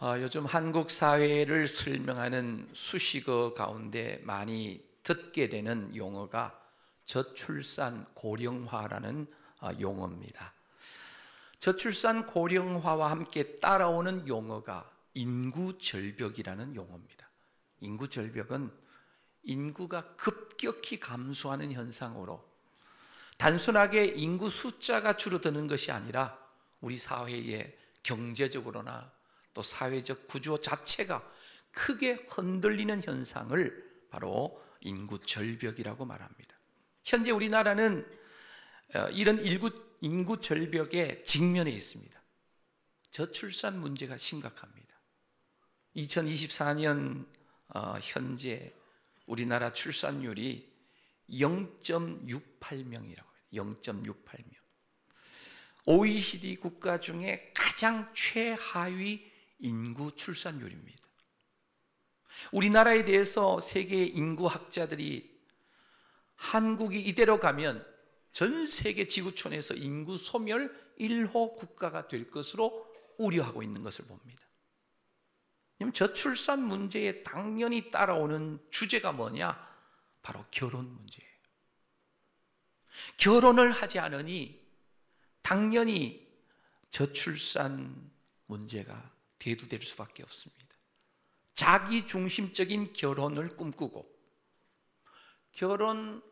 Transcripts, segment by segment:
요즘 한국 사회를 설명하는 수식어 가운데 많이 듣게 되는 용어가 저출산 고령화라는 용어입니다. 저출산 고령화와 함께 따라오는 용어가 인구절벽이라는 용어입니다. 인구절벽은 인구가 급격히 감소하는 현상으로 단순하게 인구 숫자가 줄어드는 것이 아니라 우리 사회의 경제적으로나 또 사회적 구조 자체가 크게 흔들리는 현상을 바로 인구절벽이라고 말합니다. 현재 우리나라는 이런 인구절벽에 직면해 있습니다. 저출산 문제가 심각합니다. 2024년 현재 우리나라 출산율이 0.68명이라고 해요. 0.68명. OECD 국가 중에 가장 최하위 인구 출산율입니다. 우리나라에 대해서 세계 인구학자들이 한국이 이대로 가면 전 세계 지구촌에서 인구 소멸 1호 국가가 될 것으로 우려하고 있는 것을 봅니다. 저출산 문제에 당연히 따라오는 주제가 뭐냐? 바로 결혼 문제예요. 결혼을 하지 않으니 당연히 저출산 문제가 대두될 수밖에 없습니다. 자기 중심적인 결혼을 꿈꾸고 결혼하는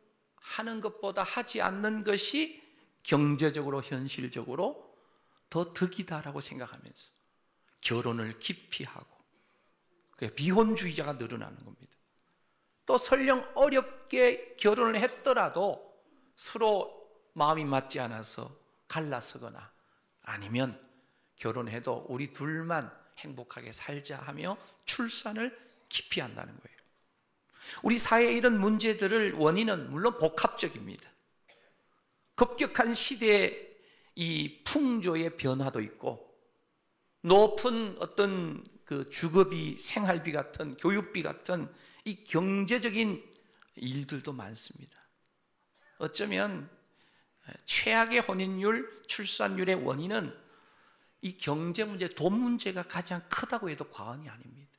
것보다 하지 않는 것이 경제적으로 현실적으로 더 득이다라고 생각하면서 결혼을 기피하고 비혼주의자가 늘어나는 겁니다. 또 설령 어렵게 결혼을 했더라도 서로 마음이 맞지 않아서 갈라서거나 아니면 결혼해도 우리 둘만 행복하게 살자 하며 출산을 기피한다는 거예요. 우리 사회의 이런 문제들을 원인은 물론 복합적입니다. 급격한 시대의 이 풍조의 변화도 있고 높은 어떤 그 주거비, 생활비 같은 교육비 같은 이 경제적인 일들도 많습니다. 어쩌면 최악의 혼인율, 출산율의 원인은 이 경제 문제, 돈 문제가 가장 크다고 해도 과언이 아닙니다.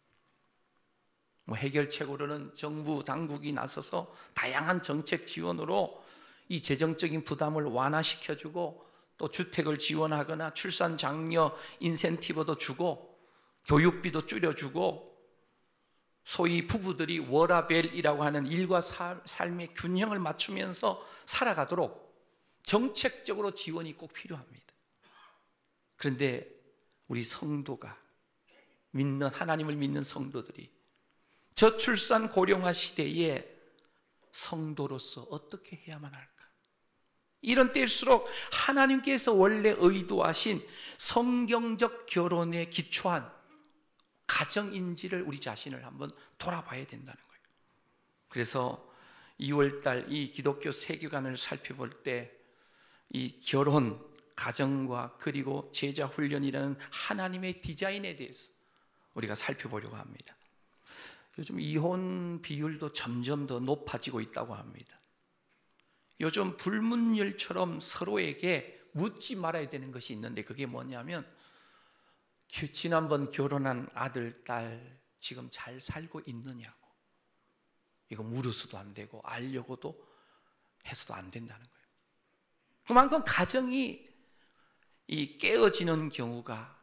해결책으로는 정부 당국이 나서서 다양한 정책 지원으로 이 재정적인 부담을 완화시켜주고 또 주택을 지원하거나 출산 장려 인센티브도 주고 교육비도 줄여주고 소위 부부들이 워라밸이라고 하는 일과 삶의 균형을 맞추면서 살아가도록 정책적으로 지원이 꼭 필요합니다. 그런데 우리 성도가 하나님을 믿는 성도들이 저출산 고령화 시대에 성도로서 어떻게 해야만 할까? 이런 때일수록 하나님께서 원래 의도하신 성경적 결혼에 기초한 가정인지를 우리 자신을 한번 돌아봐야 된다는 거예요. 그래서 2월달 이 기독교 세계관을 살펴볼 때 이 결혼, 가정과 그리고 제자 훈련이라는 하나님의 디자인에 대해서 우리가 살펴보려고 합니다. 요즘 이혼 비율도 점점 더 높아지고 있다고 합니다. 요즘 불문율처럼 서로에게 묻지 말아야 되는 것이 있는데 그게 뭐냐면 지난번 결혼한 아들, 딸 지금 잘 살고 있느냐고. 이거 물어서도 안 되고 알려고도 해서도 안 된다는 거예요. 그만큼 가정이 깨어지는 경우가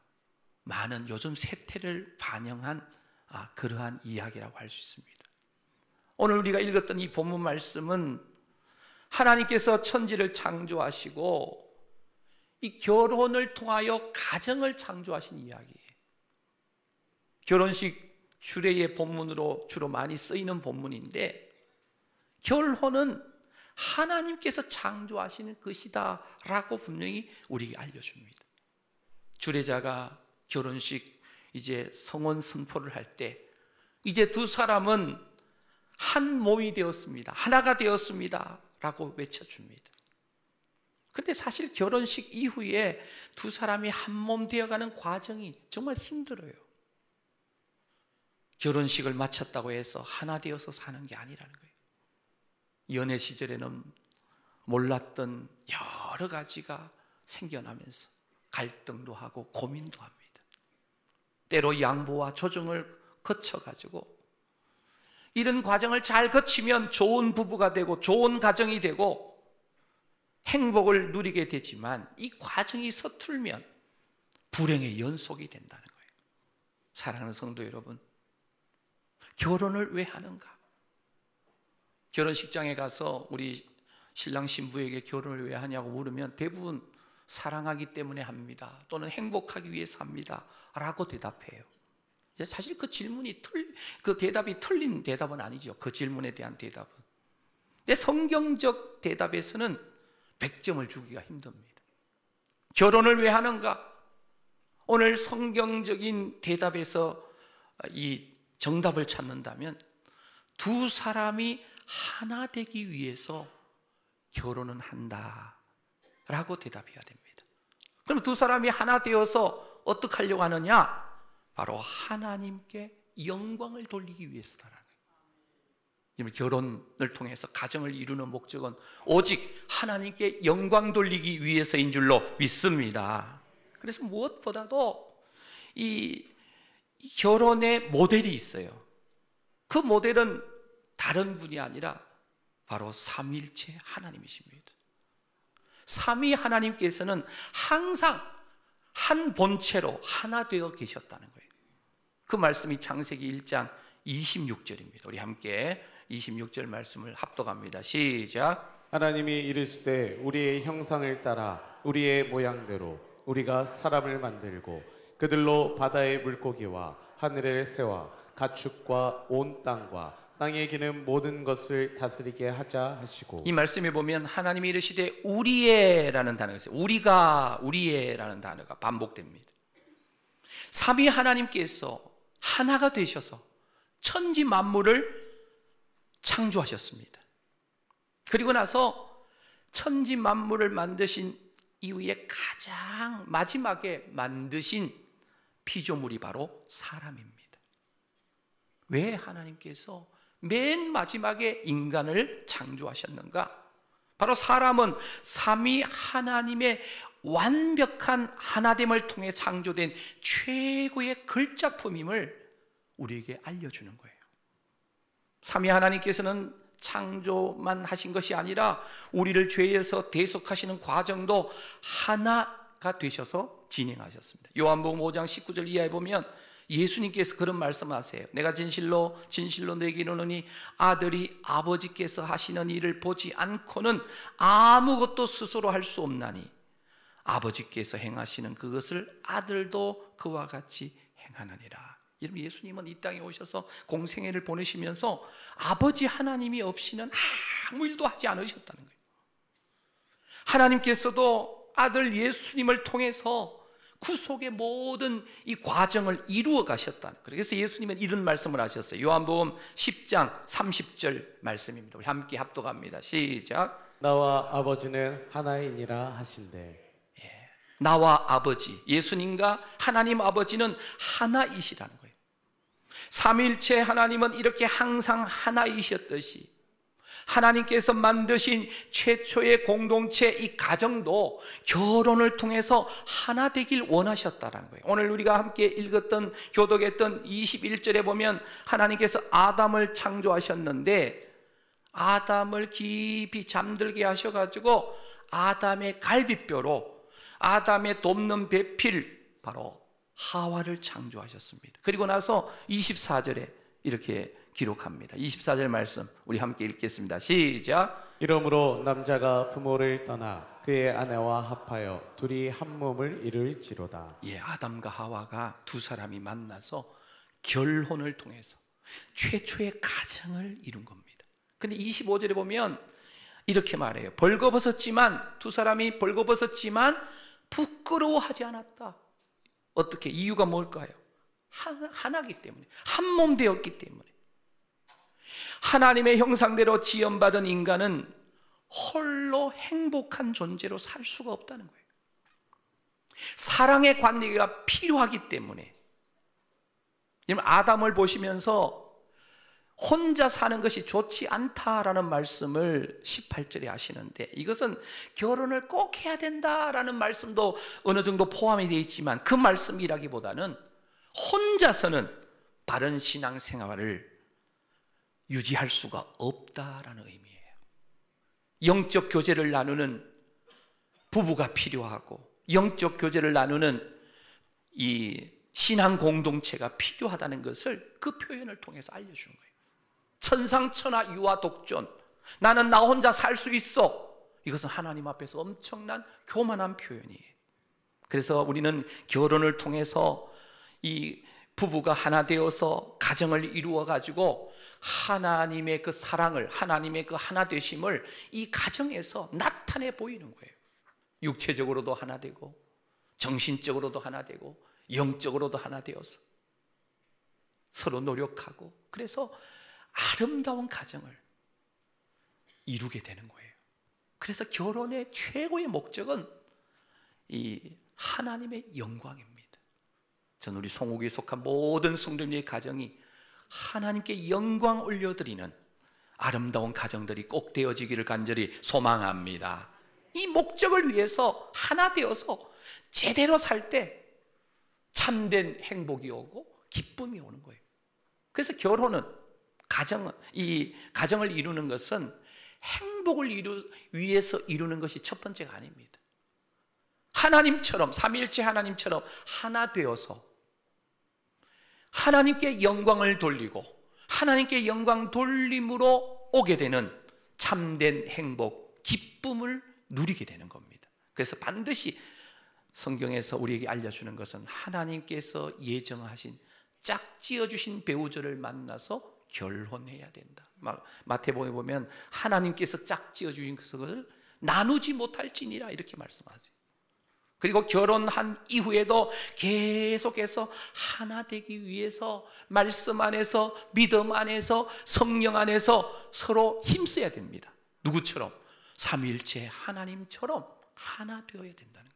많은 요즘 세태를 반영한 그러한 이야기라고 할 수 있습니다. 오늘 우리가 읽었던 이 본문 말씀은 하나님께서 천지를 창조하시고 이 결혼을 통하여 가정을 창조하신 이야기예요. 결혼식 주례의 본문으로 주로 많이 쓰이는 본문인데 결혼은 하나님께서 창조하시는 것이다 라고 분명히 우리에게 알려줍니다. 주례자가 결혼식 이제 성혼 선포를 할 때 이제 두 사람은 한 몸이 되었습니다. 하나가 되었습니다 라고 외쳐줍니다. 그런데 사실 결혼식 이후에 두 사람이 한 몸 되어가는 과정이 정말 힘들어요. 결혼식을 마쳤다고 해서 하나 되어서 사는 게 아니라는 거예요. 연애 시절에는 몰랐던 여러 가지가 생겨나면서 갈등도 하고 고민도 합니다. 때로 양보와 조정을 거쳐가지고 이런 과정을 잘 거치면 좋은 부부가 되고 좋은 가정이 되고 행복을 누리게 되지만 이 과정이 서툴면 불행의 연속이 된다는 거예요. 사랑하는 성도 여러분, 결혼을 왜 하는가? 결혼식장에 가서 우리 신랑 신부에게 결혼을 왜 하냐고 물으면 대부분 사랑하기 때문에 합니다, 또는 행복하기 위해서 합니다 라고 대답해요. 사실 그 대답이 틀린 대답은 아니죠. 그 질문에 대한 대답은. 근데 성경적 대답에서는 100점을 주기가 힘듭니다. 결혼을 왜 하는가? 오늘 성경적인 대답에서 이 정답을 찾는다면 두 사람이 하나 되기 위해서 결혼은 한다 라고 대답해야 됩니다. 그럼 두 사람이 하나 되어서 어떻게 하려고 하느냐? 바로 하나님께 영광을 돌리기 위해서라는 거예요. 결혼을 통해서 가정을 이루는 목적은 오직 하나님께 영광 돌리기 위해서인 줄로 믿습니다. 그래서 무엇보다도 이 결혼의 모델이 있어요. 그 모델은 다른 분이 아니라 바로 삼위일체 하나님이십니다. 삼위 하나님께서는 항상 한 본체로 하나 되어 계셨다는 거예요. 그 말씀이 창세기 1장 26절입니다. 우리 함께 26절 말씀을 합독합니다. 시작. 하나님이 이르시되 우리의 형상을 따라 우리의 모양대로 우리가 사람을 만들고 그들로 바다의 물고기와 하늘의 새와 가축과 온 땅과 땅에 기는 모든 것을 다스리게 하자 하시고, 이 말씀에 보면 하나님이 이르시되 우리의라는 단어가 있어요. 우리가, 우리의라는 단어가 반복됩니다. 삼위 하나님께서 하나가 되셔서 천지 만물을 창조하셨습니다. 그리고 나서 천지 만물을 만드신 이후에 가장 마지막에 만드신 피조물이 바로 사람입니다. 왜 하나님께서 맨 마지막에 인간을 창조하셨는가? 바로 사람은 삼위 하나님의 완벽한 하나됨을 통해 창조된 최고의 걸작품임을 우리에게 알려주는 거예요. 삼위 하나님께서는 창조만 하신 것이 아니라 우리를 죄에서 대속하시는 과정도 하나가 되셔서 진행하셨습니다. 요한복음 5장 19절 이하에 보면 예수님께서 그런 말씀하세요. 내가 진실로 진실로 너에게 이르노니 아들이 아버지께서 하시는 일을 보지 않고는 아무것도 스스로 할 수 없나니 아버지께서 행하시는 그것을 아들도 그와 같이 행하느니라. 여러분, 예수님은 이 땅에 오셔서 공생애를 보내시면서 아버지 하나님이 없이는 아무 일도 하지 않으셨다는 거예요. 하나님께서도 아들 예수님을 통해서 구속의 모든 이 과정을 이루어 가셨다는 거예요. 그래서 예수님은 이런 말씀을 하셨어요. 요한복음 10장 30절 말씀입니다. 우리 함께 합독합니다. 시작. 나와 아버지는 하나이니라 하신대. 나와 아버지, 예수님과 하나님 아버지는 하나이시라는 거예요. 삼위일체 하나님은 이렇게 항상 하나이셨듯이 하나님께서 만드신 최초의 공동체 이 가정도 결혼을 통해서 하나 되길 원하셨다는 거예요. 오늘 우리가 함께 읽었던 교독했던 21절에 보면 하나님께서 아담을 창조하셨는데 아담을 깊이 잠들게 하셔가지고 아담의 갈비뼈로 아담의 돕는 배필 바로 하와를 창조하셨습니다. 그리고 나서 24절에 이렇게 기록합니다. 24절 말씀 우리 함께 읽겠습니다. 시작. 이러므로 남자가 부모를 떠나 그의 아내와 합하여 둘이 한 몸을 이룰지로다. 아담과 하와가 두 사람이 만나서 결혼을 통해서 최초의 가정을 이룬 겁니다. 근데 25절에 보면 이렇게 말해요. 벌거벗었지만 두 사람이 벌거벗었지만 부끄러워하지 않았다. 어떻게? 이유가 뭘까요? 하나기 때문에, 한 몸 되었기 때문에. 하나님의 형상대로 지음받은 인간은 홀로 행복한 존재로 살 수가 없다는 거예요. 사랑의 관계가 필요하기 때문에. 여러분, 아담을 보시면서 혼자 사는 것이 좋지 않다라는 말씀을 18절에 하시는데, 이것은 결혼을 꼭 해야 된다라는 말씀도 어느 정도 포함이 되어 있지만 그 말씀이라기보다는 혼자서는 바른 신앙생활을 유지할 수가 없다라는 의미예요. 영적 교제를 나누는 부부가 필요하고, 영적 교제를 나누는 이 신앙 공동체가 필요하다는 것을 그 표현을 통해서 알려준 거예요. 천상천하 유아 독존, 나는 나 혼자 살 수 있어, 이것은 하나님 앞에서 엄청난 교만한 표현이에요. 그래서 우리는 결혼을 통해서 이 부부가 하나 되어서 가정을 이루어 가지고 하나님의 그 사랑을, 하나님의 그 하나 되심을 이 가정에서 나타내 보이는 거예요. 육체적으로도 하나 되고, 정신적으로도 하나 되고, 영적으로도 하나 되어서 서로 노력하고, 그래서 아름다운 가정을 이루게 되는 거예요. 그래서 결혼의 최고의 목적은 이 하나님의 영광입니다. 저는 우리 송옥에 속한 모든 성도님의 가정이 하나님께 영광 올려드리는 아름다운 가정들이 꼭 되어지기를 간절히 소망합니다. 이 목적을 위해서 하나 되어서 제대로 살 때 참된 행복이 오고 기쁨이 오는 거예요. 그래서 결혼은, 이 가정을 이루는 것은 행복을 위해서 이루는 것이 첫 번째가 아닙니다. 하나님처럼, 삼위일체 하나님처럼 하나 되어서 하나님께 영광을 돌리고 하나님께 영광 돌림으로 오게 되는 참된 행복, 기쁨을 누리게 되는 겁니다. 그래서 반드시 성경에서 우리에게 알려주는 것은 하나님께서 예정하신, 짝지어 주신 배우자를 만나서 결혼해야 된다. 마태복음에 보면 하나님께서 짝지어 주신 것을 나누지 못할지니라 이렇게 말씀하죠. 그리고 결혼한 이후에도 계속해서 하나 되기 위해서 말씀 안에서, 믿음 안에서, 성령 안에서 서로 힘써야 됩니다. 누구처럼? 삼위일체 하나님처럼 하나 되어야 된다는 거예요.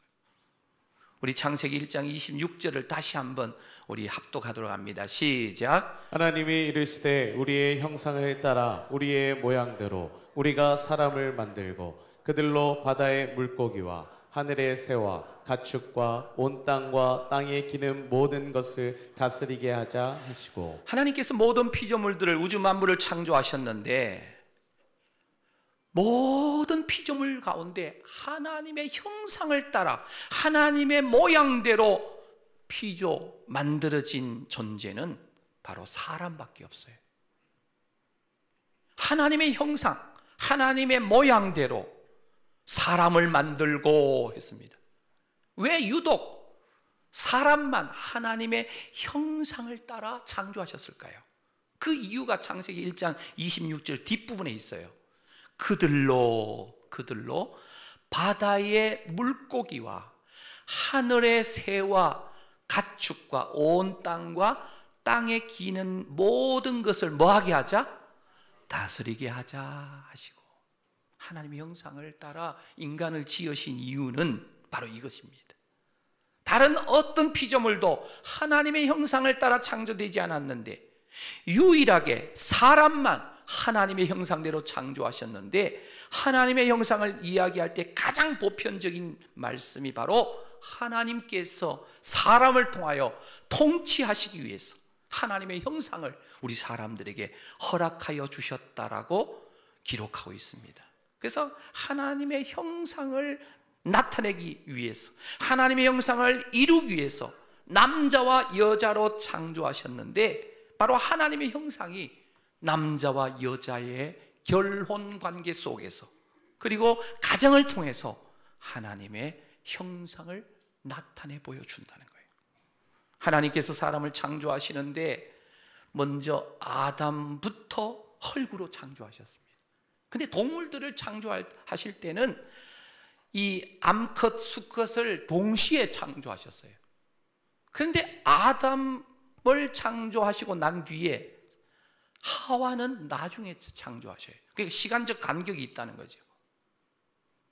우리 창세기 1장 26절을 다시 한번 우리 합독하도록 합니다. 시작. 하나님이 이르시되 우리의 형상을 따라 우리의 모양대로 우리가 사람을 만들고 그들로 바다의 물고기와 하늘의 새와 가축과 온 땅과 땅에 기는 모든 것을 다스리게 하자 하시고. 하나님께서 모든 피조물들을, 우주 만물을 창조하셨는데 모든 피조물 가운데 하나님의 형상을 따라 하나님의 모양대로 만들어진 존재는 바로 사람밖에 없어요. 하나님의 형상, 하나님의 모양대로 사람을 만들고 했습니다. 왜 유독 사람만 하나님의 형상을 따라 창조하셨을까요? 그 이유가 창세기 1장 26절 뒷부분에 있어요. 그들로 바다의 물고기와 하늘의 새와 가축과 온 땅과 땅에 기는 모든 것을 뭐하게 하자? 다스리게 하자 하시고, 하나님의 형상을 따라 인간을 지으신 이유는 바로 이것입니다. 다른 어떤 피조물도 하나님의 형상을 따라 창조되지 않았는데 유일하게 사람만 하나님의 형상대로 창조하셨는데, 하나님의 형상을 이야기할 때 가장 보편적인 말씀이 바로 하나님께서 사람을 통하여 통치하시기 위해서 하나님의 형상을 우리 사람들에게 허락하여 주셨다라고 기록하고 있습니다. 그래서 하나님의 형상을 나타내기 위해서, 하나님의 형상을 이루기 위해서 남자와 여자로 창조하셨는데, 바로 하나님의 형상이 남자와 여자의 결혼 관계 속에서, 그리고 가정을 통해서 하나님의 형상을 나타내 보여준다는 거예요. 하나님께서 사람을 창조하시는데 먼저 아담부터 흙으로 창조하셨습니다. 근데 동물들을 창조하실 때는 이 암컷, 수컷을 동시에 창조하셨어요. 그런데 아담을 창조하시고 난 뒤에 하와는 나중에 창조하셔요. 그러니까 시간적 간격이 있다는 거죠.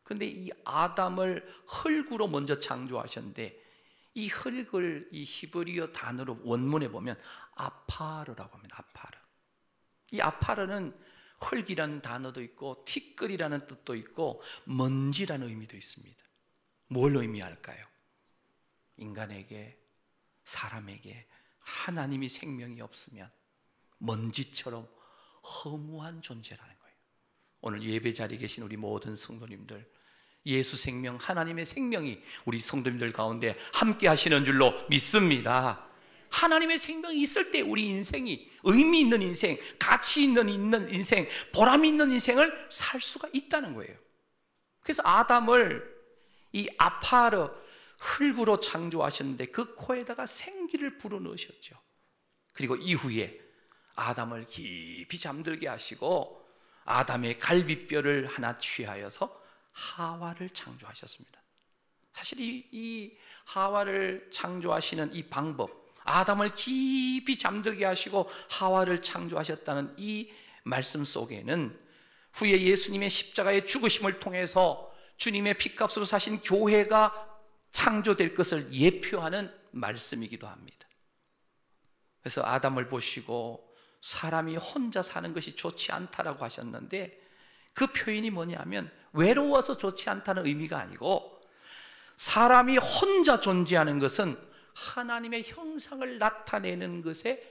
그런데 이 아담을 흙으로 먼저 창조하셨는데, 이 흙을 이 히브리어 단어로 원문에 보면 아파르라고 합니다. 아파르. 이 아파르는 흙이라는 단어도 있고 티끌이라는 뜻도 있고 먼지라는 의미도 있습니다. 뭘 의미할까요? 인간에게, 사람에게 하나님이 생명이 없으면 먼지처럼 허무한 존재라는 거예요. 오늘 예배 자리에 계신 우리 모든 성도님들, 예수 생명, 하나님의 생명이 우리 성도님들 가운데 함께 하시는 줄로 믿습니다. 하나님의 생명이 있을 때 우리 인생이 의미 있는 인생, 가치 있는 인생, 보람 있는 인생을 살 수가 있다는 거예요. 그래서 아담을 이 아파르 흙으로 창조하셨는데 그 코에다가 생기를 불어넣으셨죠. 그리고 이후에 아담을 깊이 잠들게 하시고 아담의 갈비뼈를 하나 취하여서 하와를 창조하셨습니다. 사실 이 하와를 창조하시는 이 방법, 아담을 깊이 잠들게 하시고 하와를 창조하셨다는 이 말씀 속에는 후에 예수님의 십자가의 죽으심을 통해서 주님의 피값으로 사신 교회가 창조될 것을 예표하는 말씀이기도 합니다. 그래서 아담을 보시고 사람이 혼자 사는 것이 좋지 않다라고 하셨는데 그 표현이 뭐냐면 외로워서 좋지 않다는 의미가 아니고 사람이 혼자 존재하는 것은 하나님의 형상을 나타내는 것에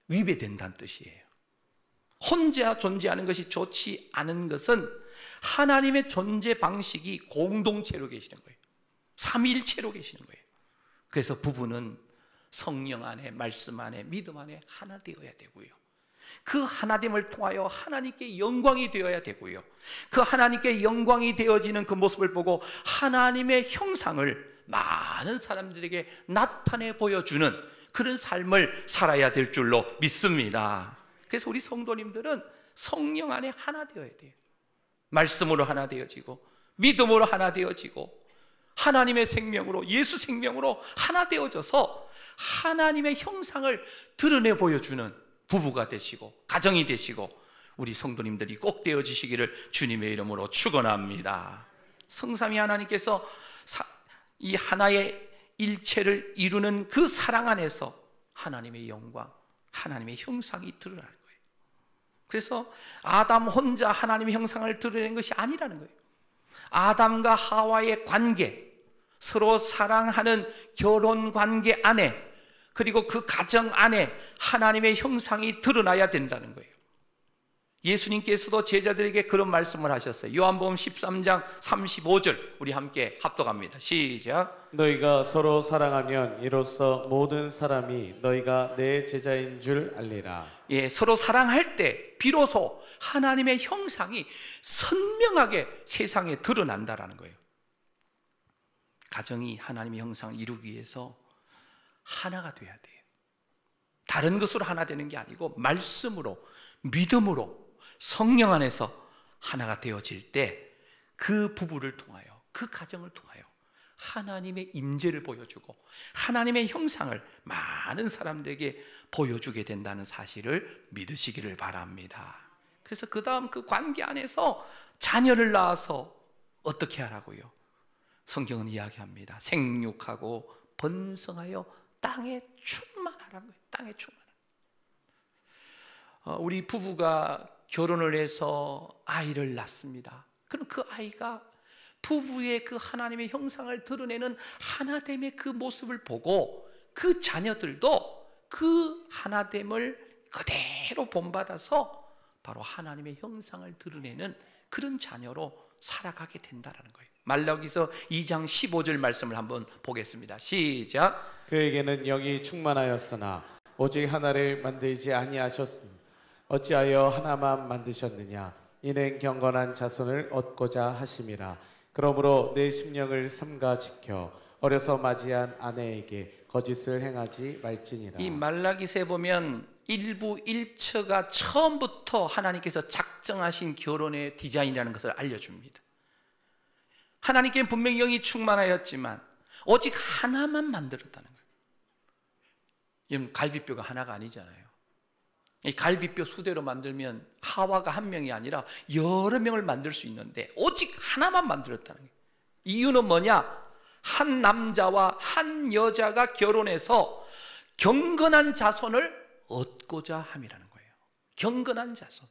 위배된다는 뜻이에요. 혼자 존재하는 것이 좋지 않은 것은 하나님의 존재 방식이 공동체로 계시는 거예요. 삼위일체로 계시는 거예요. 그래서 부부는 성령 안에, 말씀 안에, 믿음 안에 하나 되어야 되고요. 그 하나됨을 통하여 하나님께 영광이 되어야 되고요. 그 하나님께 영광이 되어지는 그 모습을 보고 하나님의 형상을 많은 사람들에게 나타내 보여주는 그런 삶을 살아야 될 줄로 믿습니다. 그래서 우리 성도님들은 성령 안에 하나 되어야 돼요. 말씀으로 하나 되어지고 믿음으로 하나 되어지고 하나님의 생명으로, 예수 생명으로 하나 되어져서 하나님의 형상을 드러내 보여주는 부부가 되시고 가정이 되시고 우리 성도님들이 꼭 되어지시기를 주님의 이름으로 축원합니다. 성삼위 하나님께서 이 하나의 일체를 이루는 그 사랑 안에서 하나님의 영광, 하나님의 형상이 드러나는 거예요. 그래서 아담 혼자 하나님의 형상을 드러낸 것이 아니라는 거예요. 아담과 하와의 관계, 서로 사랑하는 결혼 관계 안에, 그리고 그 가정 안에 하나님의 형상이 드러나야 된다는 거예요. 예수님께서도 제자들에게 그런 말씀을 하셨어요. 요한복음 13장 35절 우리 함께 합독합니다. 시작. 너희가 서로 사랑하면 이로써 모든 사람이 너희가 내 제자인 줄 알리라. 예, 서로 사랑할 때 비로소 하나님의 형상이 선명하게 세상에 드러난다라는 거예요. 가정이 하나님의 형상을 이루기 위해서 하나가 돼야 돼요. 다른 것으로 하나 되는 게 아니고 말씀으로, 믿음으로, 성령 안에서 하나가 되어질 때 그 부부를 통하여, 그 가정을 통하여 하나님의 임재를 보여주고 하나님의 형상을 많은 사람들에게 보여주게 된다는 사실을 믿으시기를 바랍니다. 그래서 그 다음 그 관계 안에서 자녀를 낳아서 어떻게 하라고요? 성경은 이야기합니다. 생육하고 번성하여 땅에 충만하라는 거예요. 땅에 충만하라. 우리 부부가 결혼을 해서 아이를 낳습니다. 그럼 그 아이가 부부의 그 하나님의 형상을 드러내는 하나됨의 그 모습을 보고 그 자녀들도 그 하나됨을 그대로 본받아서 바로 하나님의 형상을 드러내는 그런 자녀로 살아가게 된다는 거예요. 말라기서 2장 15절 말씀을 한번 보겠습니다. 시작. 그에게는 영이 충만하였으나 오직 하나를 만들지 아니하셨으니 어찌하여 하나만 만드셨느냐. 이는 경건한 자손을 얻고자 하심이라. 그러므로 내 심령을 삼가 지켜 어려서 맞이한 아내에게 거짓을 행하지 말지니라. 이 말라기서에 보면 일부 일처가 처음부터 하나님께서 작정하신 결혼의 디자인이라는 것을 알려줍니다. 하나님께는 분명히 영이 충만하였지만 오직 하나만 만들었다는 거예요. 여러분, 갈비뼈가 하나가 아니잖아요. 이 갈비뼈 수대로 만들면 하와가 한 명이 아니라 여러 명을 만들 수 있는데 오직 하나만 만들었다는 거예요. 이유는 뭐냐? 한 남자와 한 여자가 결혼해서 경건한 자손을 얻고자 함이라는 거예요. 경건한 자손.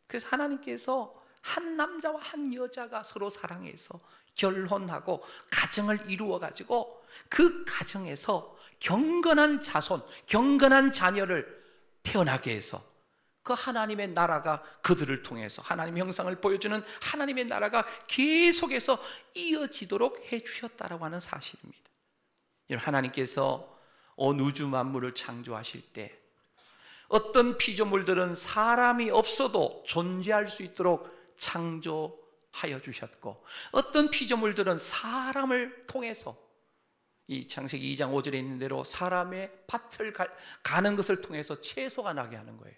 그래서 하나님께서 한 남자와 한 여자가 서로 사랑해서 결혼하고 가정을 이루어 가지고 그 가정에서 경건한 자손, 경건한 자녀를 태어나게 해서 그 하나님의 나라가 그들을 통해서 하나님의 형상을 보여주는 하나님의 나라가 계속해서 이어지도록 해주셨다라고 하는 사실입니다. 하나님께서 온 우주 만물을 창조하실 때 어떤 피조물들은 사람이 없어도 존재할 수 있도록 창조하여 주셨고, 어떤 피조물들은 사람을 통해서, 이 창세기 2장 5절에 있는 대로 사람의 밭을 가는 것을 통해서 채소가 나게 하는 거예요.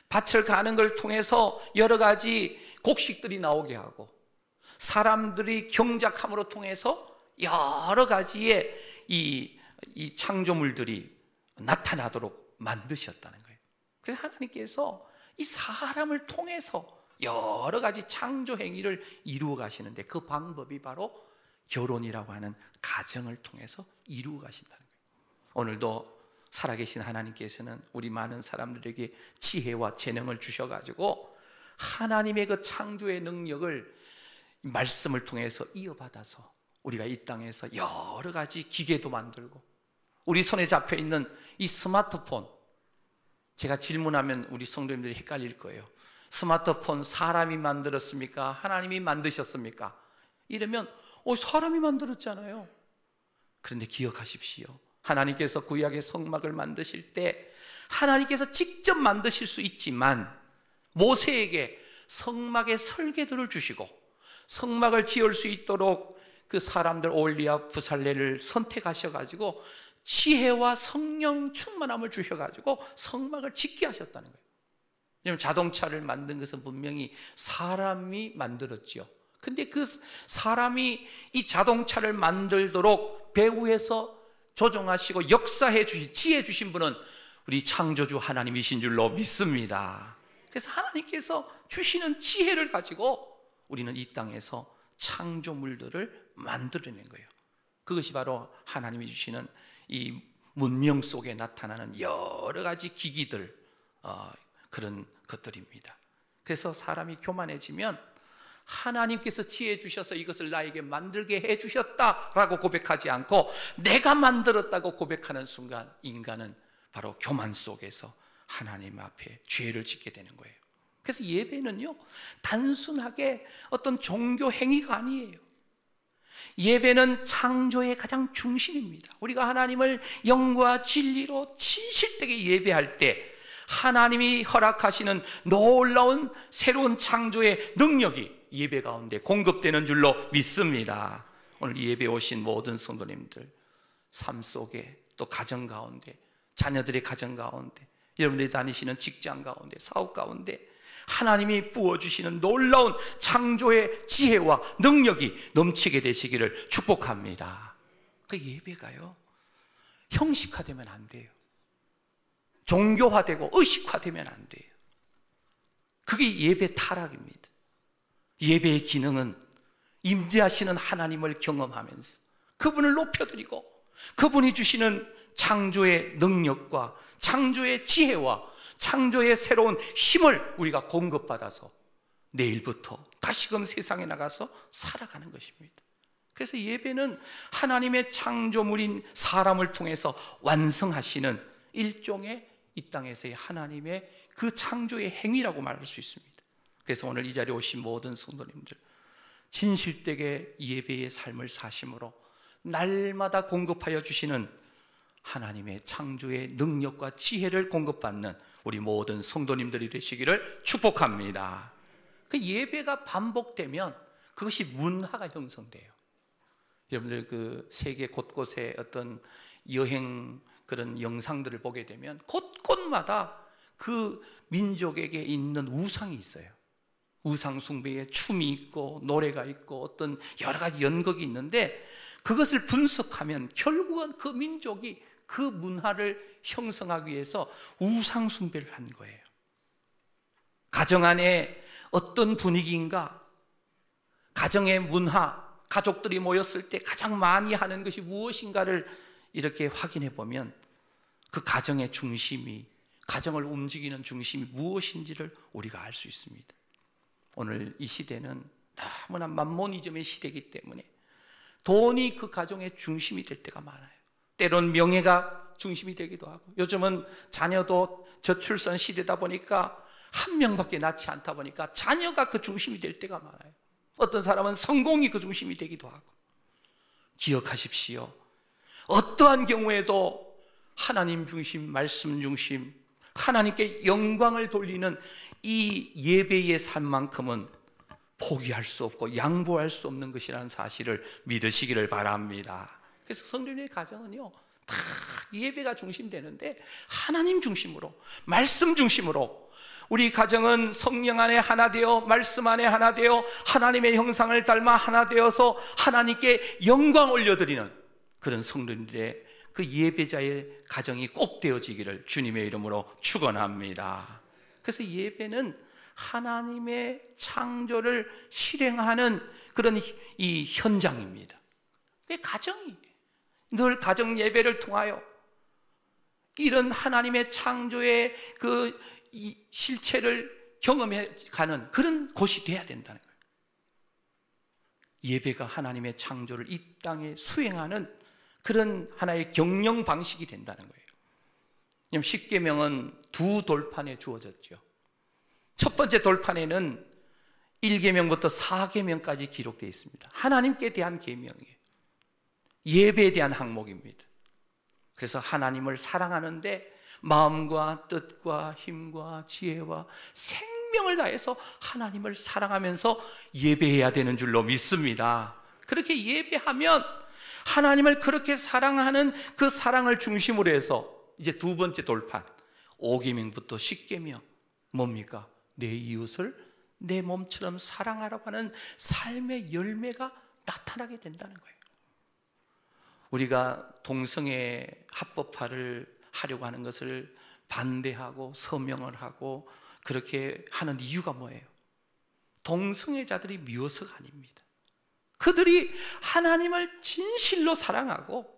밭을 가는 걸 통해서 여러 가지 곡식들이 나오게 하고, 사람들이 경작함으로 통해서 여러 가지의 이 창조물들이 나타나도록 만드셨다는 거예요. 그래서 하나님께서 이 사람을 통해서 여러 가지 창조 행위를 이루어 가시는데, 그 방법이 바로 결혼이라고 하는 가정을 통해서 이루어 가신다는 거예요. 오늘도 살아계신 하나님께서는 우리 많은 사람들에게 지혜와 재능을 주셔가지고 하나님의 그 창조의 능력을 말씀을 통해서 이어받아서 우리가 이 땅에서 여러 가지 기계도 만들고, 우리 손에 잡혀 있는 이 스마트폰, 제가 질문하면 우리 성도님들이 헷갈릴 거예요. 스마트폰 사람이 만들었습니까? 하나님이 만드셨습니까? 이러면 사람이 만들었잖아요. 그런데 기억하십시오. 하나님께서 구약의 성막을 만드실 때 하나님께서 직접 만드실 수 있지만 모세에게 성막의 설계도를 주시고, 성막을 지을 수 있도록 그 사람들 올리압 부살레를 선택하셔가지고 지혜와 성령 충만함을 주셔가지고 성막을 짓게 하셨다는 거예요. 왜냐하면 자동차를 만든 것은 분명히 사람이 만들었지요. 근데 그 사람이 이 자동차를 만들도록 배후에서 조종하시고 역사해 주신, 지혜 주신 분은 우리 창조주 하나님이신 줄로 믿습니다. 그래서 하나님께서 주시는 지혜를 가지고 우리는 이 땅에서 창조물들을 만들어낸 거예요. 그것이 바로 하나님이 주시는 이 문명 속에 나타나는 여러 가지 기기들, 그런 것들입니다. 그래서 사람이 교만해지면 하나님께서 지혜 주셔서 이것을 나에게 만들게 해주셨다라고 고백하지 않고 내가 만들었다고 고백하는 순간 인간은 바로 교만 속에서 하나님 앞에 죄를 짓게 되는 거예요. 그래서 예배는요, 단순하게 어떤 종교 행위가 아니에요. 예배는 창조의 가장 중심입니다. 우리가 하나님을 영과 진리로 진실되게 예배할 때 하나님이 허락하시는 놀라운 새로운 창조의 능력이 예배 가운데 공급되는 줄로 믿습니다. 오늘 예배 오신 모든 성도님들, 삶 속에 또 가정 가운데, 자녀들의 가정 가운데, 여러분들이 다니시는 직장 가운데, 사업 가운데 하나님이 부어주시는 놀라운 창조의 지혜와 능력이 넘치게 되시기를 축복합니다. 그 예배가요, 형식화되면 안 돼요. 종교화되고 의식화되면 안 돼요. 그게 예배 타락입니다. 예배의 기능은 임재하시는 하나님을 경험하면서 그분을 높여드리고 그분이 주시는 창조의 능력과 창조의 지혜와 창조의 새로운 힘을 우리가 공급받아서 내일부터 다시금 세상에 나가서 살아가는 것입니다. 그래서 예배는 하나님의 창조물인 사람을 통해서 완성하시는 일종의 이 땅에서의 하나님의 그 창조의 행위라고 말할 수 있습니다. 그래서 오늘 이 자리에 오신 모든 성도님들, 진실되게 예배의 삶을 사심으로 날마다 공급하여 주시는 하나님의 창조의 능력과 지혜를 공급받는 우리 모든 성도님들이 되시기를 축복합니다. 그 예배가 반복되면 그것이 문화가 형성돼요. 여러분들 그 세계 곳곳에 어떤 여행 그런 영상들을 보게 되면 곳곳마다 그 민족에게 있는 우상이 있어요. 우상 숭배에 춤이 있고 노래가 있고 어떤 여러 가지 연극이 있는데, 그것을 분석하면 결국은 그 민족이 그 문화를 형성하기 위해서 우상 숭배를 한 거예요. 가정 안에 어떤 분위기인가, 가정의 문화, 가족들이 모였을 때 가장 많이 하는 것이 무엇인가를 이렇게 확인해 보면 그 가정의 중심이, 가정을 움직이는 중심이 무엇인지를 우리가 알 수 있습니다. 오늘 이 시대는 너무나 만모니즘의 시대이기 때문에 돈이 그 가정의 중심이 될 때가 많아요. 때론 명예가 중심이 되기도 하고, 요즘은 자녀도 저출산 시대다 보니까 한 명밖에 낳지 않다 보니까 자녀가 그 중심이 될 때가 많아요. 어떤 사람은 성공이 그 중심이 되기도 하고. 기억하십시오. 어떠한 경우에도 하나님 중심, 말씀 중심, 하나님께 영광을 돌리는 이 예배의 삶만큼은 포기할 수 없고 양보할 수 없는 것이라는 사실을 믿으시기를 바랍니다. 그래서 성도님의 가정은요, 다 예배가 중심되는데 하나님 중심으로, 말씀 중심으로 우리 가정은 성령 안에 하나 되어, 말씀 안에 하나 되어 하나님의 형상을 닮아 하나 되어서 하나님께 영광 올려드리는 그런 성도님들의 그 예배자의 가정이 꼭 되어지기를 주님의 이름으로 축원합니다. 그래서 예배는 하나님의 창조를 실행하는 그런 이 현장입니다. 그게 가정이에요. 늘 가정 예배를 통하여 이런 하나님의 창조의 그 이 실체를 경험해 가는 그런 곳이 돼야 된다는 거예요. 예배가 하나님의 창조를 이 땅에 수행하는 그런 하나의 경영 방식이 된다는 거예요. 십계명은 두 돌판에 주어졌죠. 첫 번째 돌판에는 1계명부터 4계명까지 기록되어 있습니다. 하나님께 대한 계명이에요. 예배에 대한 항목입니다. 그래서 하나님을 사랑하는데 마음과 뜻과 힘과 지혜와 생명을 다해서 하나님을 사랑하면서 예배해야 되는 줄로 믿습니다. 그렇게 예배하면 하나님을 그렇게 사랑하는 그 사랑을 중심으로 해서 이제 두 번째 돌판 5계명부터 10계명 뭡니까? 내 이웃을 내 몸처럼 사랑하라고 하는 삶의 열매가 나타나게 된다는 거예요. 우리가 동성애 합법화를 하려고 하는 것을 반대하고 서명을 하고 그렇게 하는 이유가 뭐예요? 동성애자들이 미워서가 아닙니다. 그들이 하나님을 진실로 사랑하고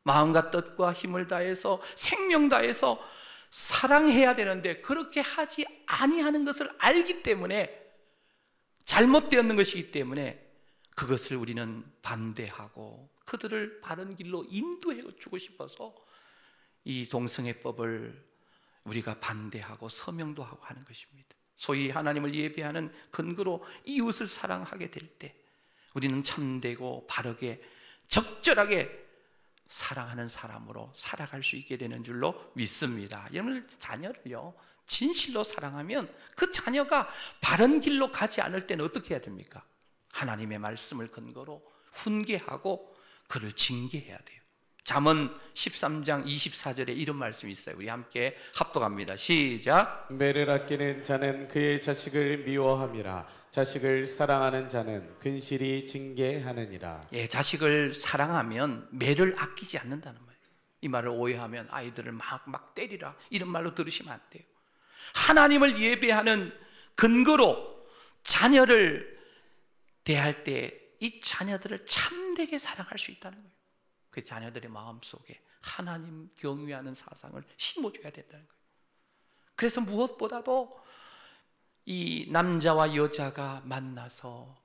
마음과 뜻과 힘을 다해서 생명 다해서 사랑해야 되는데 그렇게 하지 아니하는 것을 알기 때문에, 잘못되었는 것이기 때문에 그것을 우리는 반대하고 그들을 바른 길로 인도해 주고 싶어서 이 동성애법을 우리가 반대하고 서명도 하고 하는 것입니다. 소위 하나님을 예배하는 근거로 이웃을 사랑하게 될 때 우리는 참되고 바르게 적절하게 사랑하는 사람으로 살아갈 수 있게 되는 줄로 믿습니다. 여러분, 자녀를요 진실로 사랑하면 그 자녀가 바른 길로 가지 않을 때는 어떻게 해야 됩니까? 하나님의 말씀을 근거로 훈계하고 그를 징계해야 돼요. 잠언 13장 24절에 이런 말씀이 있어요. 우리 함께 합독합니다. 시작. 매를 아끼는 자는 그의 자식을 미워함이라. 자식을 사랑하는 자는 근실히 징계하느니라. 예, 자식을 사랑하면 매를 아끼지 않는다는 말이에요. 이 말을 오해하면 아이들을 막 때리라 이런 말로 들으시면 안 돼요. 하나님을 예배하는 근거로 자녀를 대할 때 이 자녀들을 참되게 사랑할 수 있다는 거예요. 그 자녀들의 마음속에 하나님 경외하는 사상을 심어줘야 된다는 거예요. 그래서 무엇보다도 이 남자와 여자가 만나서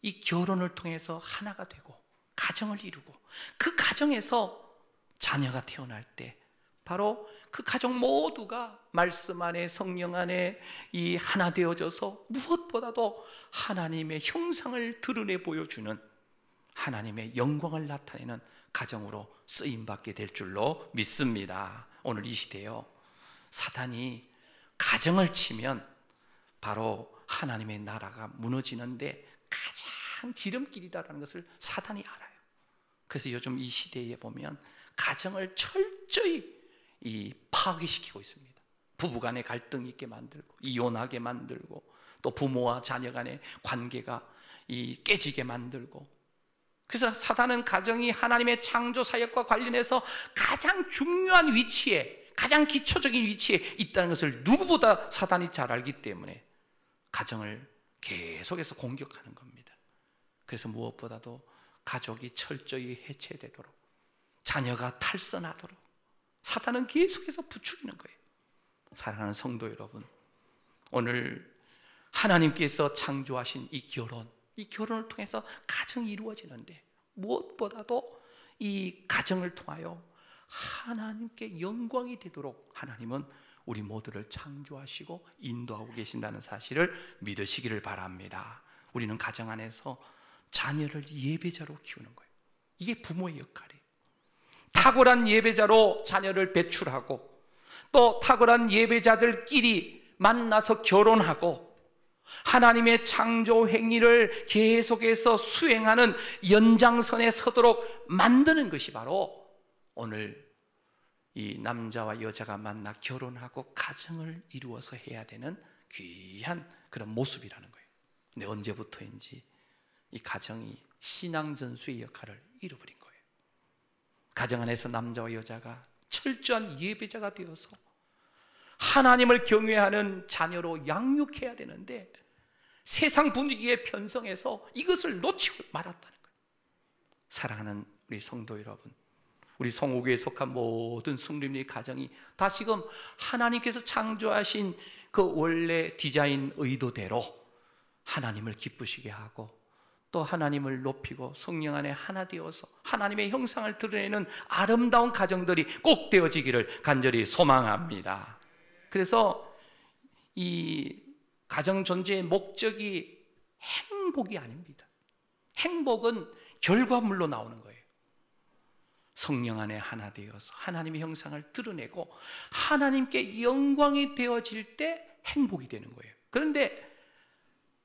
이 결혼을 통해서 하나가 되고 가정을 이루고 그 가정에서 자녀가 태어날 때 바로 그 가족 모두가 말씀 안에 성령 안에 이 하나 되어져서 무엇보다도 하나님의 형상을 드러내 보여주는 하나님의 영광을 나타내는 가정으로 쓰임받게 될 줄로 믿습니다. 오늘 이 시대요, 사단이 가정을 치면 바로 하나님의 나라가 무너지는데 가장 지름길이다라는 것을 사단이 알아요. 그래서 요즘 이 시대에 보면 가정을 철저히 파괴시키고 있습니다. 부부간의 갈등이 있게 만들고 이혼하게 만들고 또 부모와 자녀 간의 관계가 깨지게 만들고, 그래서 사단은 가정이 하나님의 창조 사역과 관련해서 가장 중요한 위치에, 가장 기초적인 위치에 있다는 것을 누구보다 사단이 잘 알기 때문에 가정을 계속해서 공격하는 겁니다. 그래서 무엇보다도 가족이 철저히 해체되도록, 자녀가 탈선하도록 사단은 계속해서 부추기는 거예요. 사랑하는 성도 여러분, 오늘 하나님께서 창조하신 이 결혼을 통해서 가정이 이루어지는데 무엇보다도 이 가정을 통하여 하나님께 영광이 되도록 하나님은 우리 모두를 창조하시고 인도하고 계신다는 사실을 믿으시기를 바랍니다. 우리는 가정 안에서 자녀를 예배자로 키우는 거예요. 이게 부모의 역할이에요. 탁월한 예배자로 자녀를 배출하고 또 탁월한 예배자들끼리 만나서 결혼하고 하나님의 창조 행위를 계속해서 수행하는 연장선에 서도록 만드는 것이 바로 오늘 이 남자와 여자가 만나 결혼하고 가정을 이루어서 해야 되는 귀한 그런 모습이라는 거예요. 근데 언제부터인지 이 가정이 신앙전수의 역할을 잃어버린 거예요. 가정 안에서 남자와 여자가 철저한 예배자가 되어서 하나님을 경외하는 자녀로 양육해야 되는데 세상 분위기에 편성해서 이것을 놓치고 말았다는 거예요. 사랑하는 우리 성도 여러분, 우리 성호교에 속한 모든 성도님의 가정이 다시금 하나님께서 창조하신 그 원래 디자인 의도대로 하나님을 기쁘시게 하고 또 하나님을 높이고 성령 안에 하나 되어서 하나님의 형상을 드러내는 아름다운 가정들이 꼭 되어지기를 간절히 소망합니다. 그래서 이 가정 존재의 목적이 행복이 아닙니다. 행복은 결과물로 나오는 거예요. 성령 안에 하나 되어서 하나님의 형상을 드러내고 하나님께 영광이 되어질 때 행복이 되는 거예요. 그런데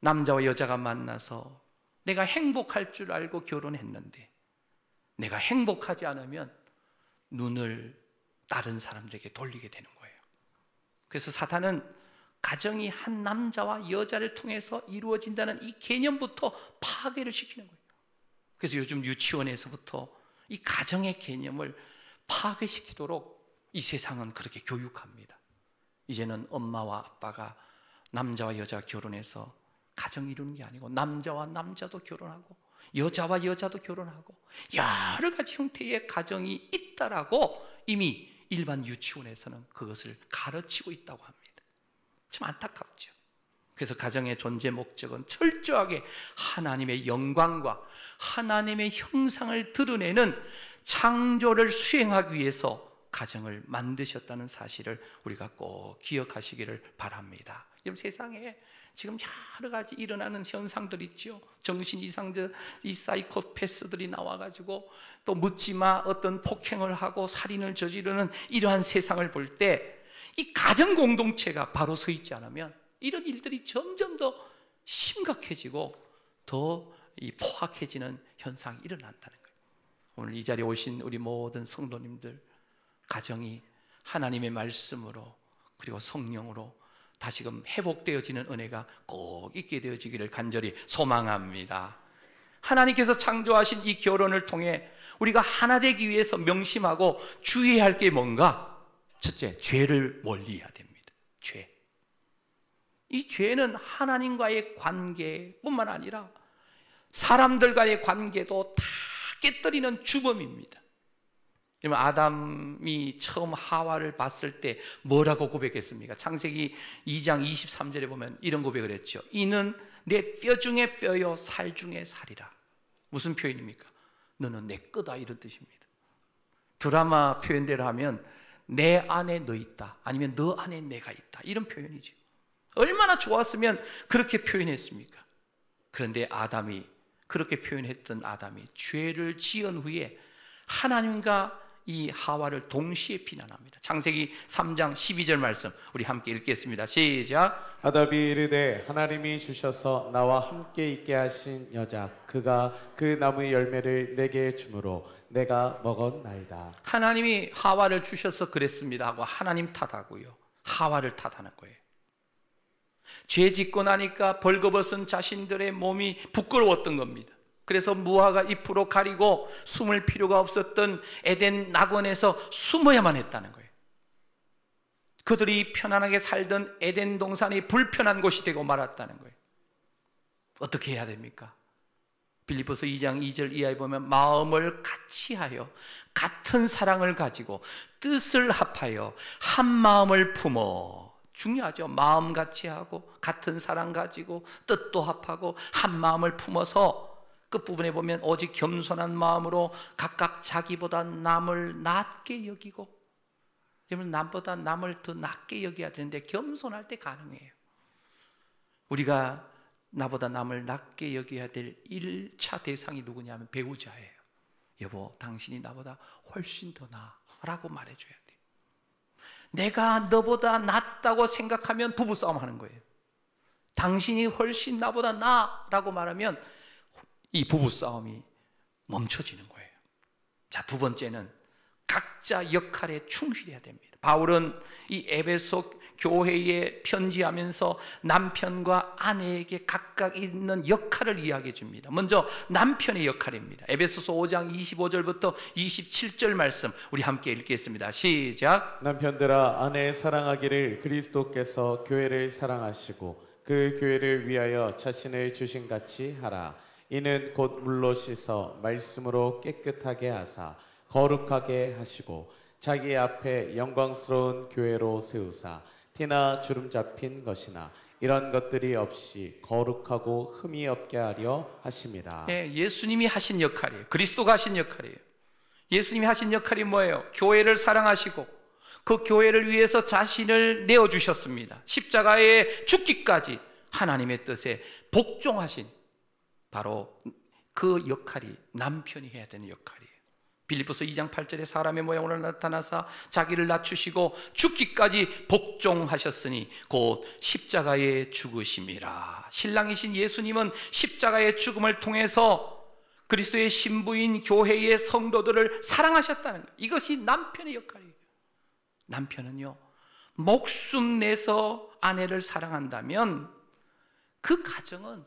남자와 여자가 만나서 내가 행복할 줄 알고 결혼했는데 내가 행복하지 않으면 눈을 다른 사람들에게 돌리게 되는 거예요. 그래서 사탄은 가정이 한 남자와 여자를 통해서 이루어진다는 이 개념부터 파괴를 시키는 거예요. 그래서 요즘 유치원에서부터 이 가정의 개념을 파괴시키도록 이 세상은 그렇게 교육합니다. 이제는 엄마와 아빠가 남자와 여자가 결혼해서 가정 이루는 게 아니고 남자와 남자도 결혼하고 여자와 여자도 결혼하고 여러 가지 형태의 가정이 있다라고 이미 일반 유치원에서는 그것을 가르치고 있다고 합니다. 참 안타깝죠. 그래서 가정의 존재 목적은 철저하게 하나님의 영광과 하나님의 형상을 드러내는 창조를 수행하기 위해서 가정을 만드셨다는 사실을 우리가 꼭 기억하시기를 바랍니다. 지금 세상에 지금 여러 가지 일어나는 현상들이 있죠. 정신 이상들, 이 사이코패스들이 나와가지고 또 묻지마 어떤 폭행을 하고 살인을 저지르는 이러한 세상을 볼 때 이 가정 공동체가 바로 서 있지 않으면 이런 일들이 점점 더 심각해지고 더 포악해지는 현상이 일어난다는 거예요. 오늘 이 자리에 오신 우리 모든 성도님들 가정이 하나님의 말씀으로 그리고 성령으로 다시금 회복되어지는 은혜가 꼭 있게 되어지기를 간절히 소망합니다. 하나님께서 창조하신 이 결혼을 통해 우리가 하나 되기 위해서 명심하고 주의해야 할 게 뭔가? 첫째, 죄를 멀리해야 됩니다. 죄. 이 죄는 하나님과의 관계뿐만 아니라 사람들과의 관계도 다 깨뜨리는 주범입니다. 아담이 처음 하와를 봤을 때 뭐라고 고백했습니까? 창세기 2장 23절에 보면 이런 고백을 했죠. 이는 내 뼈 중에 뼈요 살 중에 살이라. 무슨 표현입니까? 너는 내 거다 이런 뜻입니다. 드라마 표현대로 하면 내 안에 너 있다 아니면 너 안에 내가 있다 이런 표현이죠. 얼마나 좋았으면 그렇게 표현했습니까? 그런데 아담이 그렇게 표현했던 아담이 죄를 지은 후에 하나님과 이 하와를 동시에 비난합니다. 창세기 3장 12절 말씀 우리 함께 읽겠습니다. 시작. 아담이 이르되 하나님이 주셔서 나와 함께 있게 하신 여자 그가 그 나무의 열매를 내게 주므로 내가 먹었나이다. 하나님이 하와를 주셔서 그랬습니다 하고 하나님 탓하고요 하와를 탓하는 거예요. 죄 짓고 나니까 벌거벗은 자신들의 몸이 부끄러웠던 겁니다. 그래서 무화과 잎으로 가리고 숨을 필요가 없었던 에덴 낙원에서 숨어야만 했다는 거예요. 그들이 편안하게 살던 에덴 동산이 불편한 곳이 되고 말았다는 거예요. 어떻게 해야 됩니까? 빌립보서 2장 2절 이하에 보면 마음을 같이하여 같은 사랑을 가지고 뜻을 합하여 한 마음을 품어. 중요하죠. 마음 같이 하고 같은 사랑 가지고 뜻도 합하고 한 마음을 품어서 끝부분에 보면 오직 겸손한 마음으로 각각 자기보다 남을 낮게 여기고, 여러분 남보다 남을 더 낮게 여겨야 되는데 겸손할 때 가능해요. 우리가 나보다 남을 낮게 여겨야 될 1차 대상이 누구냐면 배우자예요. 여보, 당신이 나보다 훨씬 더 나아 라고 말해줘야 돼요. 내가 너보다 낫다고 생각하면 부부싸움 하는 거예요. 당신이 훨씬 나보다 나아 라고 말하면 이 부부싸움이 멈춰지는 거예요. 자, 두 번째는 각자 역할에 충실해야 됩니다. 바울은 이 에베소 교회에 편지하면서 남편과 아내에게 각각 있는 역할을 이야기해 줍니다. 먼저 남편의 역할입니다. 에베소서 5장 25절부터 27절 말씀 우리 함께 읽겠습니다. 시작. 남편들아, 아내 사랑하기를 그리스도께서 교회를 사랑하시고 그 교회를 위하여 자신을 주신같이 하라. 이는 곧 물로 씻어 말씀으로 깨끗하게 하사 거룩하게 하시고 자기 앞에 영광스러운 교회로 세우사 티나 주름 잡힌 것이나 이런 것들이 없이 거룩하고 흠이 없게 하려 하심이라. 예수님이 하신 역할이에요. 그리스도가 하신 역할이에요. 예수님이 하신 역할이 뭐예요? 교회를 사랑하시고 그 교회를 위해서 자신을 내어주셨습니다. 십자가에 죽기까지 하나님의 뜻에 복종하신 바로 그 역할이 남편이 해야 되는 역할이에요. 빌립보서 2장 8절에 사람의 모양으로 나타나사 자기를 낮추시고 죽기까지 복종하셨으니 곧 십자가에 죽으심이라. 신랑이신 예수님은 십자가의 죽음을 통해서 그리스도의 신부인 교회의 성도들을 사랑하셨다는 거예요. 이것이 남편의 역할이에요. 남편은요, 목숨 내서 아내를 사랑한다면 그 가정은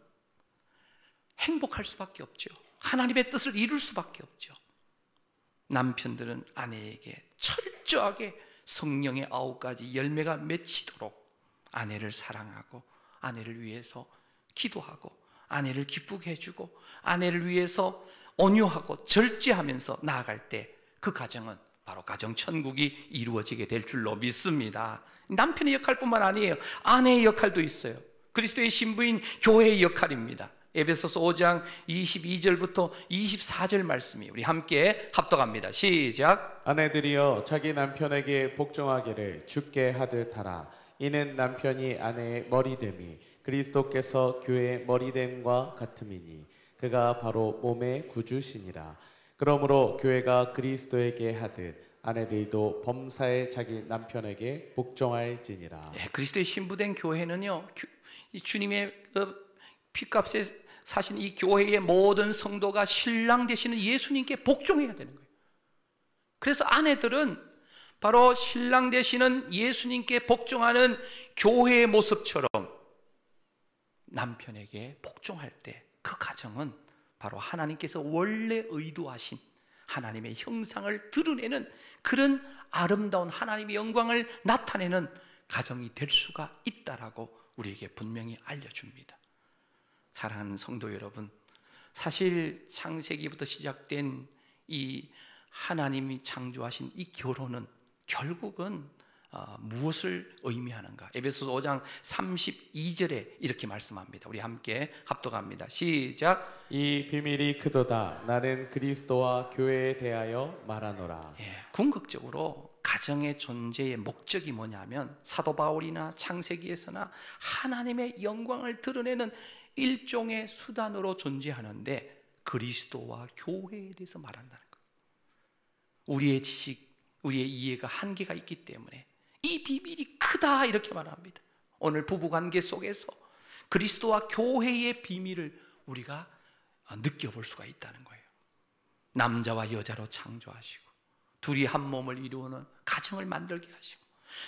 행복할 수밖에 없죠. 하나님의 뜻을 이룰 수밖에 없죠. 남편들은 아내에게 철저하게 성령의 9가지 열매가 맺히도록 아내를 사랑하고 아내를 위해서 기도하고 아내를 기쁘게 해주고 아내를 위해서 온유하고 절제하면서 나아갈 때 그 가정은 바로 가정천국이 이루어지게 될 줄로 믿습니다. 남편의 역할뿐만 아니에요. 아내의 역할도 있어요. 그리스도의 신부인 교회의 역할입니다. 에베소서 5장 22절부터 24절 말씀이 우리 함께 합독합니다. 시작. 아내들이여 자기 남편에게 복종하기를 주께 하듯 하라. 이는 남편이 아내의 머리됨이 그리스도께서 교회의 머리됨과 같음이니 그가 바로 몸의 구주시니라. 그러므로 교회가 그리스도에게 하듯 아내들도 범사에 자기 남편에게 복종할지니라. 그리스도의 신부된 교회는요, 주님의 피값에 사신 이 교회의 모든 성도가 신랑 되시는 예수님께 복종해야 되는 거예요. 그래서 아내들은 바로 신랑 되시는 예수님께 복종하는 교회의 모습처럼 남편에게 복종할 때 그 가정은 바로 하나님께서 원래 의도하신 하나님의 형상을 드러내는 그런 아름다운 하나님의 영광을 나타내는 가정이 될 수가 있다라고 우리에게 분명히 알려줍니다. 사랑하는 성도 여러분, 사실 창세기부터 시작된 이 하나님이 창조하신 이 결혼은 결국은 무엇을 의미하는가? 에베소서 5장 32절에 이렇게 말씀합니다. 우리 함께 합독합니다. 시작. 이 비밀이 크도다. 나는 그리스도와 교회에 대하여 말하노라. 궁극적으로 가정의 존재의 목적이 뭐냐면 사도 바울이나 창세기에서나 하나님의 영광을 드러내는 일종의 수단으로 존재하는데 그리스도와 교회에 대해서 말한다는 거예요. 우리의 지식, 우리의 이해가 한계가 있기 때문에 이 비밀이 크다 이렇게 말합니다. 오늘 부부관계 속에서 그리스도와 교회의 비밀을 우리가 느껴볼 수가 있다는 거예요. 남자와 여자로 창조하시고 둘이 한 몸을 이루는 가정을 만들게 하시고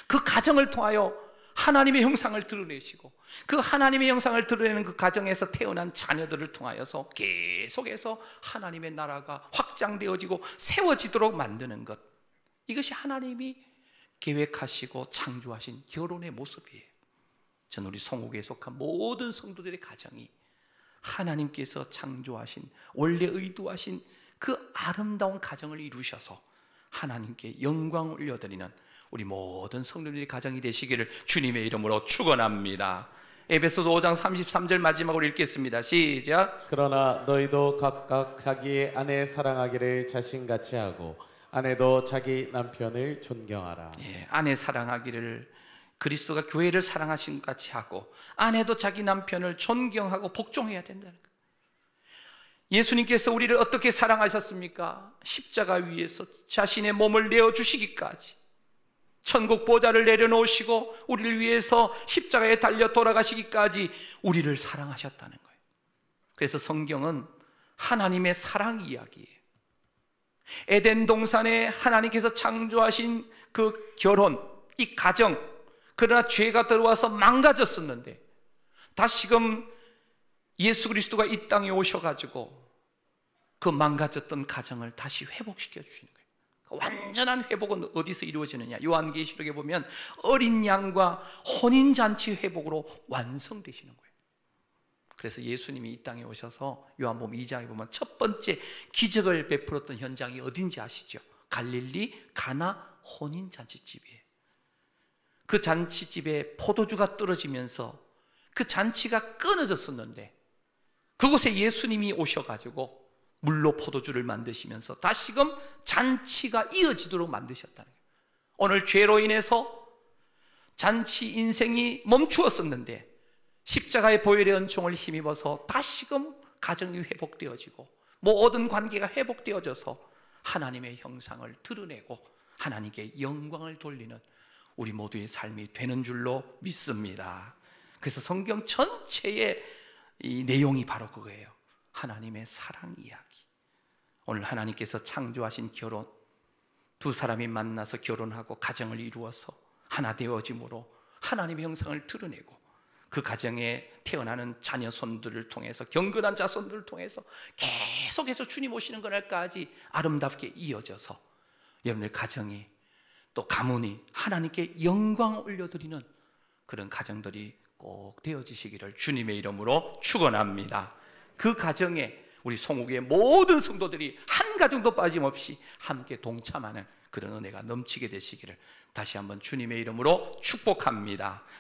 그 가정을 통하여 하나님의 형상을 드러내시고 그 하나님의 형상을 드러내는 그 가정에서 태어난 자녀들을 통하여서 계속해서 하나님의 나라가 확장되어지고 세워지도록 만드는 것, 이것이 하나님이 계획하시고 창조하신 결혼의 모습이에요. 저는 우리 성국에 속한 모든 성도들의 가정이 하나님께서 창조하신 원래 의도하신 그 아름다운 가정을 이루셔서 하나님께 영광을 올려드리는 우리 모든 성도들의 가정이 되시기를 주님의 이름으로 축원합니다. 에베소서 5장 33절 마지막으로 읽겠습니다. 시작. 그러나 너희도 각각 자기의 아내 사랑하기를 자신같이 하고 아내도 자기 남편을 존경하라. 예, 아내 사랑하기를 그리스도가 교회를 사랑하신 것 같이 하고 아내도 자기 남편을 존경하고 복종해야 된다는 거예요. 예수님께서 우리를 어떻게 사랑하셨습니까? 십자가 위에서 자신의 몸을 내어주시기까지 천국 보좌를 내려놓으시고 우리를 위해서 십자가에 달려 돌아가시기까지 우리를 사랑하셨다는 거예요. 그래서 성경은 하나님의 사랑 이야기예요. 에덴 동산에 하나님께서 창조하신 그 결혼, 이 가정, 그러나 죄가 들어와서 망가졌었는데 다시금 예수 그리스도가 이 땅에 오셔가지고 그 망가졌던 가정을 다시 회복시켜 주시는 거예요. 완전한 회복은 어디서 이루어지느냐? 요한계시록에 보면 어린 양과 혼인잔치 회복으로 완성되시는 거예요. 그래서 예수님이 이 땅에 오셔서 요한복음 2장에 보면 첫 번째 기적을 베풀었던 현장이 어딘지 아시죠? 갈릴리 가나 혼인잔치집이에요. 그 잔치집에 포도주가 떨어지면서 그 잔치가 끊어졌었는데 그곳에 예수님이 오셔가지고 물로 포도주를 만드시면서 다시금 잔치가 이어지도록 만드셨다는 거예요. 오늘 죄로 인해서 잔치 인생이 멈추었었는데 십자가의 보혈의 은총을 힘입어서 다시금 가정이 회복되어지고 모든 관계가 회복되어져서 하나님의 형상을 드러내고 하나님께 영광을 돌리는 우리 모두의 삶이 되는 줄로 믿습니다. 그래서 성경 전체의 이 내용이 바로 그거예요. 하나님의 사랑 이야기. 오늘 하나님께서 창조하신 결혼, 두 사람이 만나서 결혼하고 가정을 이루어서 하나 되어짐으로 하나님의 형상을 드러내고 그 가정에 태어나는 자녀 손들을 통해서 경건한 자손들을 통해서 계속해서 주님 오시는 그날까지 아름답게 이어져서 여러분의 가정이 또 가문이 하나님께 영광 올려드리는 그런 가정들이 꼭 되어지시기를 주님의 이름으로 축원합니다. 그 가정에 우리 송옥의 모든 성도들이 한 가정도 빠짐없이 함께 동참하는 그런 은혜가 넘치게 되시기를 다시 한번 주님의 이름으로 축복합니다.